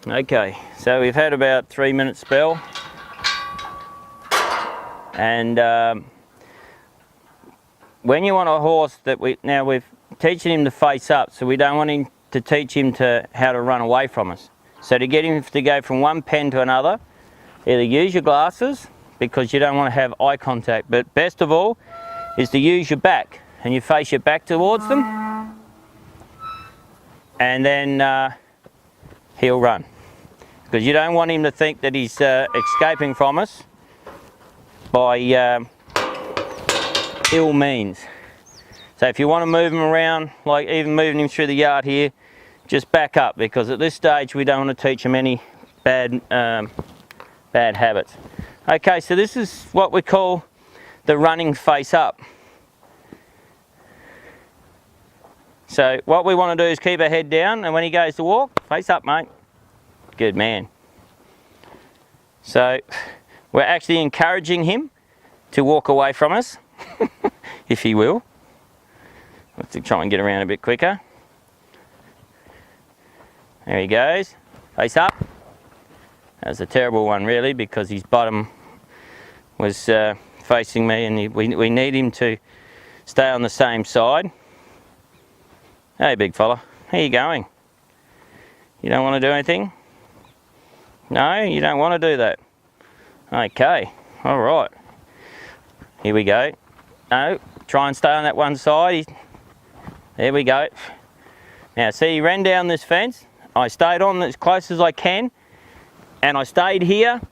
Okay, so we've had about 3 minute spell, and when you want a horse that we're teaching him to face up, so we don't want him to teach him how to run away from us. So to get him to go from one pen to another, either use your glasses because you don't want to have eye contact, but best of all is to use your back, and you face your back towards them, and then he'll run. Because you don't want him to think that he's escaping from us by ill means. So if you want to move him around, like even moving him through the yard here, just back up, because at this stage we don't want to teach him any bad habits. Okay, so this is what we call the running face up. So what we want to do is keep our head down, and when he goes to walk, face up, mate. Good man. So we're actually encouraging him to walk away from us, if he will. Let's try and get around a bit quicker. There he goes. Face up. That was a terrible one really, because his bottom was facing me, and we need him to stay on the same side. Hey big fella, how you going? You don't want to do anything? No, you don't want to do that. Okay, all right. Here we go. No, try and stay on that one side. There we go. Now see, he ran down this fence. I stayed on as close as I can, and I stayed here,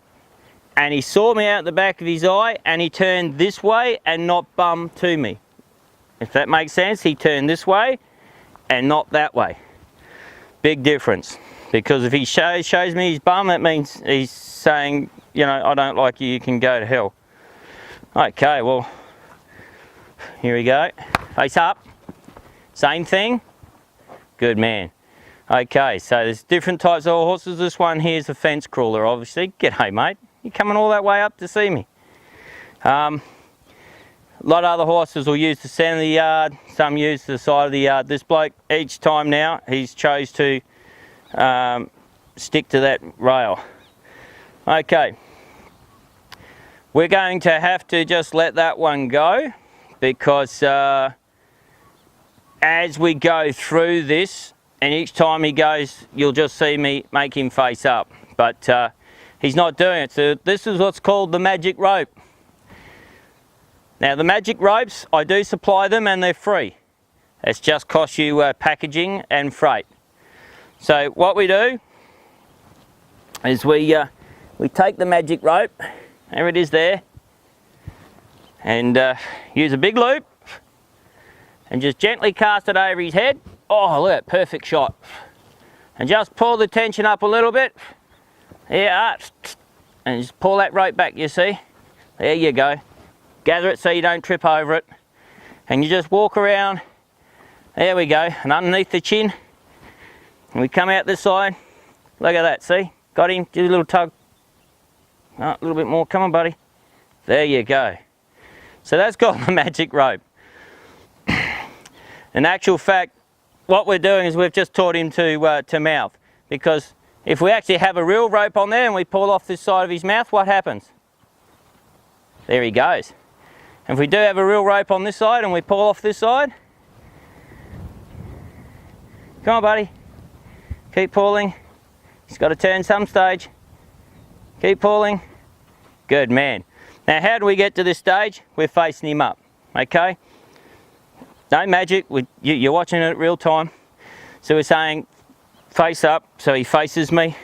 and he saw me out the back of his eye, and he turned this way and not bum to me. If that makes sense, he turned this way and not that way. Big difference. Because if he shows me his bum, that means he's saying, you know, I don't like you, you can go to hell. Okay, well, here we go. Face up. Same thing. Good man. Okay, so there's different types of horses. This one here is a fence crawler, obviously. G'day, mate. You're coming all that way up to see me. A lot of other horses will use the centre of the yard. Some use the side of the yard. This bloke, each time now, he's chose to stick to that rail. Okay, we're going to have to just let that one go, because as we go through this, and each time he goes, you'll just see me make him face up, but he's not doing it. So this is what's called the magic rope. Now the magic ropes, I do supply them, and they're free. It's just cost you packaging and freight. So what we do is we take the magic rope, there it is there, and use a big loop and just gently cast it over his head. Oh, look at that, perfect shot. And just pull the tension up a little bit. Yeah, and just pull that rope back, you see. There you go. Gather it so you don't trip over it. And you just walk around. There we go, and underneath the chin. And we come out this side. Look at that, see? Got him, do a little tug. Oh, a little bit more, come on buddy. There you go. So that's called the magic rope. In actual fact, what we're doing is we've just taught him to mouth. Because if we actually have a real rope on there and we pull off this side of his mouth, what happens? There he goes. And if we do have a real rope on this side and we pull off this side, come on buddy. Keep pulling. He's got to turn some stage. Keep pulling. Good man. Now how do we get to this stage? We're facing him up, okay? No magic, you're watching it real time. So we're saying face up, so he faces me.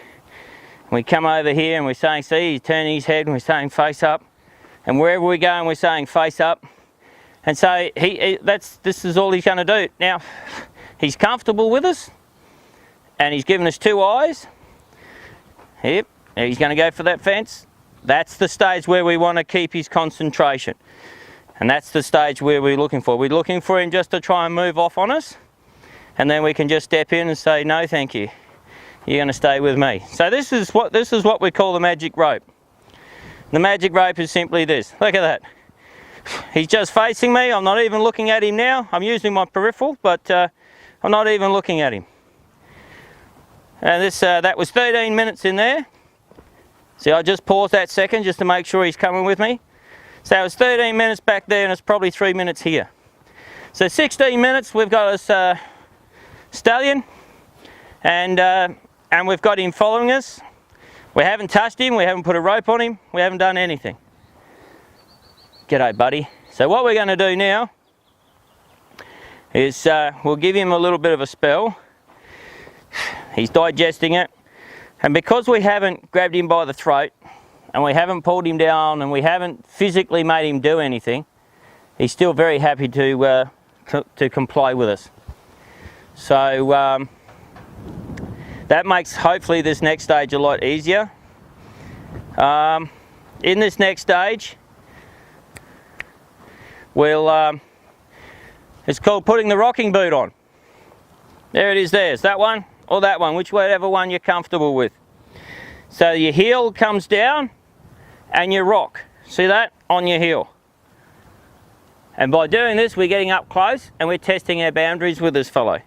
We come over here and we're saying, see, he's turning his head and we're saying face up. And wherever we're going, we're saying face up. And so this is all he's going to do. Now, he's comfortable with us. And he's given us 2 eyes. Yep, he's going to go for that fence. That's the stage where we want to keep his concentration. And that's the stage where we're looking for. We're looking for him just to try and move off on us. And then we can just step in and say, no thank you. You're going to stay with me. So this is what we call the magic rope. The magic rope is simply this. Look at that. He's just facing me. I'm not even looking at him now. I'm using my peripheral, but I'm not even looking at him. And this that was 13 minutes in there. See, I just paused that second just to make sure he's coming with me. So it was 13 minutes back there, and it's probably 3 minutes here. So 16 minutes we've got us stallion, and we've got him following us. We haven't touched him, we haven't put a rope on him, we haven't done anything. G'day buddy. So what we're going to do now is we'll give him a little bit of a spell. He's digesting it, and because we haven't grabbed him by the throat and we haven't pulled him down and we haven't physically made him do anything, he's still very happy to comply with us. So that makes hopefully this next stage a lot easier. In this next stage we'll it's called putting the rocking boot on. There it is there. It's that one or that one, whichever one you're comfortable with. So your heel comes down and you rock. See that? On your heel. And by doing this we're getting up close and we're testing our boundaries with this fellow.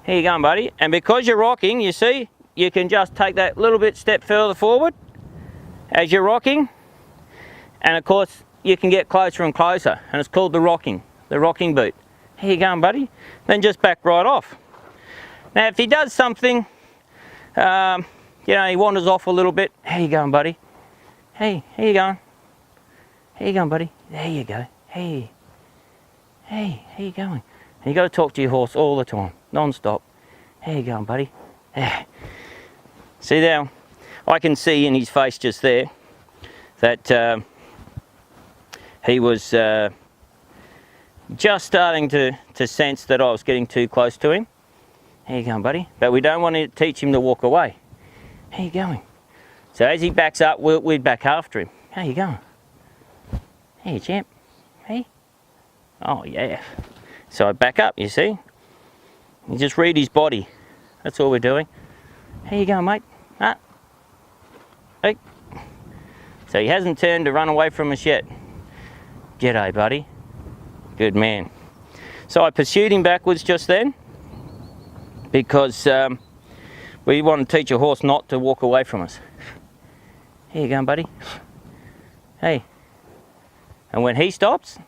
Here you go, buddy. And because you're rocking, you see, you can just take that little bit step further forward as you're rocking. And of course you can get closer and closer, and it's called the rocking boot. Here you go, buddy. Then just back right off. Now if he does something, you know, he wanders off a little bit. How you going, buddy? Hey, how you going? How you going, buddy? There you go. Hey, how you going? And you got to talk to your horse all the time, non-stop. How you going, buddy? See now, I can see in his face just there that he was just starting to sense that I was getting too close to him. How you going, buddy? But we don't want to teach him to walk away. How you going? So as he backs up, we'd back after him. How you going? Hey, champ. Hey. Oh, yeah. So I back up, you see. You just read his body. That's all we're doing. How you going, mate? Ah. Hey. So he hasn't turned to run away from us yet. G'day, buddy. Good man. So I pursued him backwards just then because we want to teach a horse not to walk away from us. Here you go, buddy. Hey. And when he stops,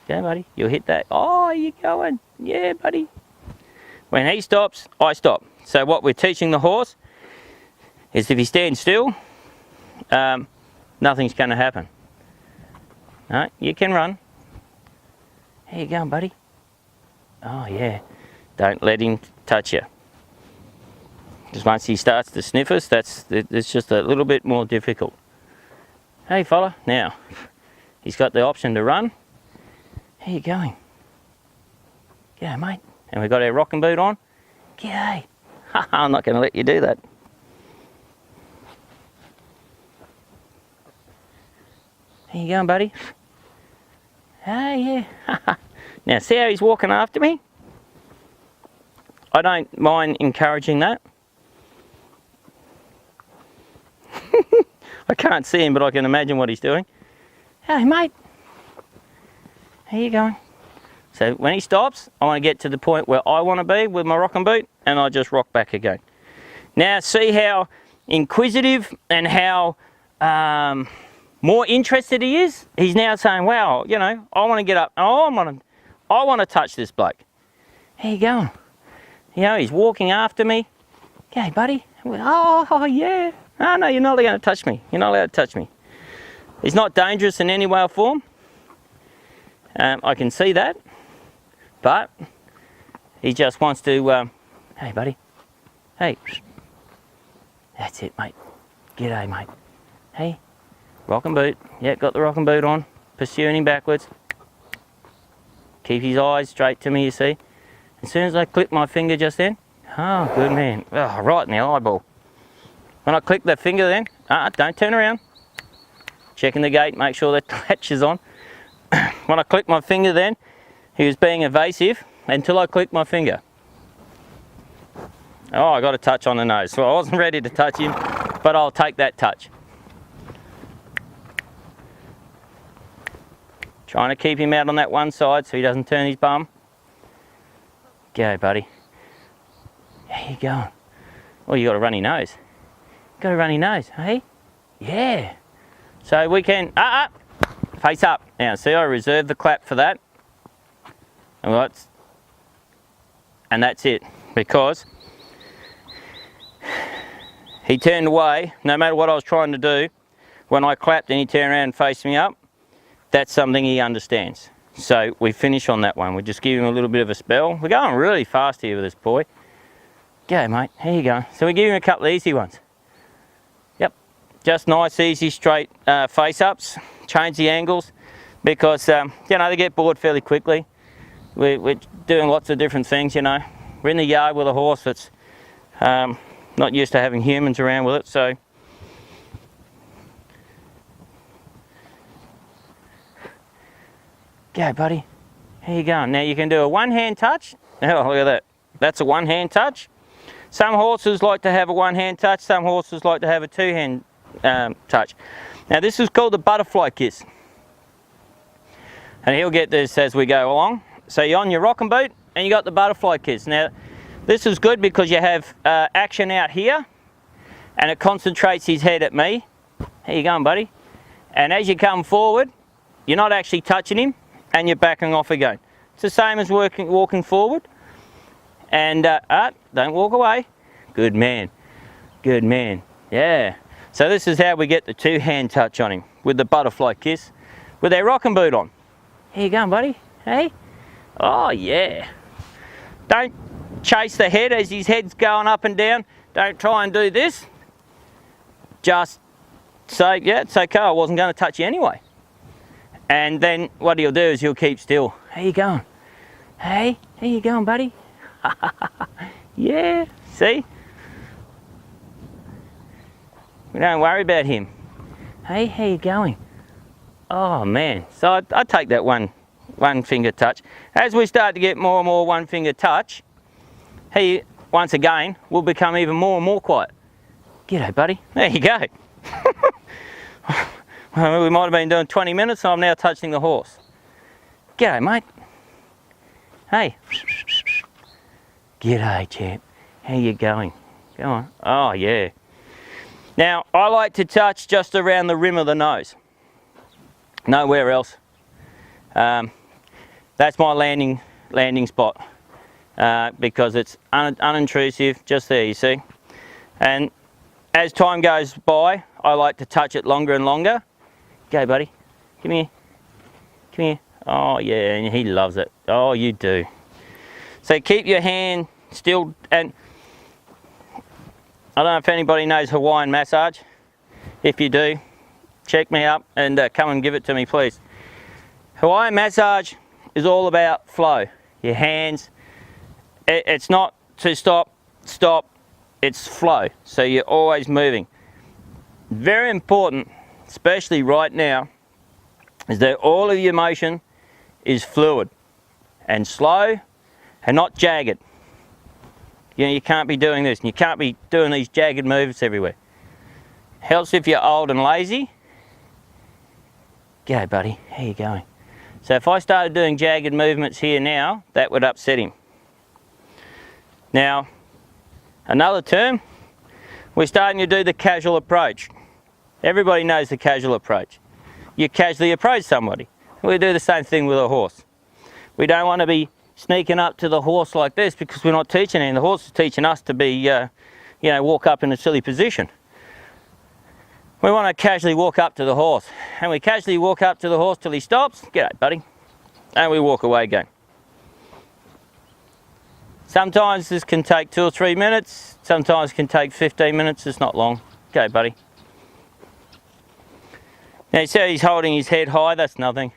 yeah, buddy, you'll hit that. Oh, you going? Yeah, buddy. When he stops, I stop. So what we're teaching the horse is if he stands still, nothing's going to happen. No, you can run. How you going, buddy? Oh, yeah. Don't let him touch you. Because once he starts to sniff us, it's just a little bit more difficult. Hey, fella. Now, he's got the option to run. How you going? G'day, mate. And we've got our rocking boot on. G'day. I'm not going to let you do that. How you going, buddy? Hey, yeah. Now, see how he's walking after me? I don't mind encouraging that. I can't see him, but I can imagine what he's doing. Hey, mate. How you going? So when he stops, I want to get to the point where I want to be with my rocking boot, and I just rock back again. Now, see how inquisitive and how more interested he is? He's now saying, wow, you know, I want to get up. I want to touch this bloke. How you going? You know, he's walking after me. Okay, buddy. Oh, yeah. Oh, no, you're not going to touch me. You're not allowed to touch me. He's not dangerous in any way or form. I can see that. But he just wants to, hey, buddy. Hey. That's it, mate. G'day, mate. Hey. Rocking boot. Yeah, got the rocking boot on. Pursuing him backwards. Keep his eyes straight to me, you see. As soon as I click my finger just then, oh, good man. Oh, right in the eyeball. When I click that finger then, don't turn around. Checking the gate, make sure that latch is on. When I click my finger then, he was being evasive until I clicked my finger. Oh, I got a touch on the nose. So I wasn't ready to touch him, but I'll take that touch. Trying to keep him out on that one side so he doesn't turn his bum. Go, buddy. How you going? Oh, you got a runny nose. Got a runny nose, hey? Yeah. So we can, face up. Now, see, I reserved the clap for that. And that's it, because he turned away, no matter what I was trying to do. When I clapped and he turned around and faced me up, that's something he understands. So we finish on that one. We just give him a little bit of a spell. We're going really fast here with this boy. Go, mate, here you go. So we give him a couple of easy ones. Yep, just nice, easy, straight face-ups. Change the angles, because, you know, they get bored fairly quickly. We're doing lots of different things, you know. We're in the yard with a horse that's not used to having humans around with it, so. Go, buddy. Here you go. Now you can do a one-hand touch. Oh, look at that. That's a one-hand touch. Some horses like to have a one-hand touch. Some horses like to have a two-hand touch. Now this is called the butterfly kiss. And he'll get this as we go along. So you're on your rocking boot and you got the butterfly kiss. Now this is good because you have action out here and it concentrates his head at me. Here you going, buddy. And as you come forward, you're not actually touching him and you're backing off again. It's the same as walking forward. And don't walk away. Good man. Good man. Yeah. So this is how we get the two-hand touch on him, with the butterfly kiss, with our rocking boot on. Here you going, buddy. Hey? Oh, yeah. Don't chase the head as his head's going up and down. Don't try and do this. Just say, yeah, it's okay, I wasn't going to touch you anyway. And then what he'll do is he'll keep still. How you going? Hey, how you going, buddy? Yeah, see? We don't worry about him. Hey, how you going? Oh man, so I take that one finger touch. As we start to get more and more one finger touch, he, once again, will become even more and more quiet. G'day, buddy. There you go. We might have been doing 20 minutes and I'm now touching the horse. G'day, mate. Hey. G'day, champ. How you going? Go on. Oh, yeah. Now, I like to touch just around the rim of the nose. Nowhere else. That's my landing spot because it's unintrusive, just there, you see. And as time goes by, I like to touch it longer and longer. Go, buddy. Come here. Come here. Oh, yeah, and he loves it. Oh, you do. So keep your hand still, and I don't know if anybody knows Hawaiian massage. If you do, check me up and come and give it to me, please. Hawaiian massage is all about flow. Your hands, it's not to stop, it's flow. So you're always moving. Very important, especially right now, is that all of your motion is fluid and slow and not jagged. You know, you can't be doing this and you can't be doing these jagged moves everywhere. Helps if you're old and lazy. Go, buddy, how you going? So if I started doing jagged movements here now, that would upset him. Now, another term, we're starting to do the casual approach. Everybody knows the casual approach. You casually approach somebody. We do the same thing with a horse. We don't want to be sneaking up to the horse like this because we're not teaching him. The horse is teaching us to be, you know, walk up in a silly position. We want to casually walk up to the horse. And we casually walk up to the horse till he stops. G'day, buddy. And we walk away again. Sometimes this can take 2 or 3 minutes. Sometimes it can take 15 minutes. It's not long. Okay, buddy. Now you see how he's holding his head high? That's nothing.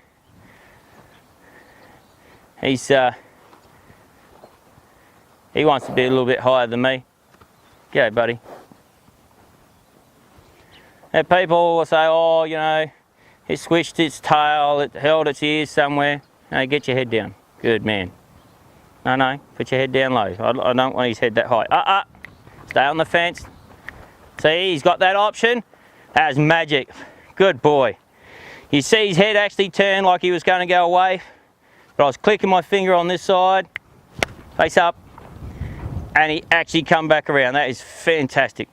He wants to be a little bit higher than me. Go, buddy. And people will say, oh, you know, it squished its tail, it held its ears somewhere. No, get your head down. Good man. No, put your head down low. I don't want his head that high. Stay on the fence. See, he's got that option. That's magic. Good boy. You see his head actually turn like he was going to go away. But I was clicking my finger on this side, face up, and he actually come back around. That is fantastic.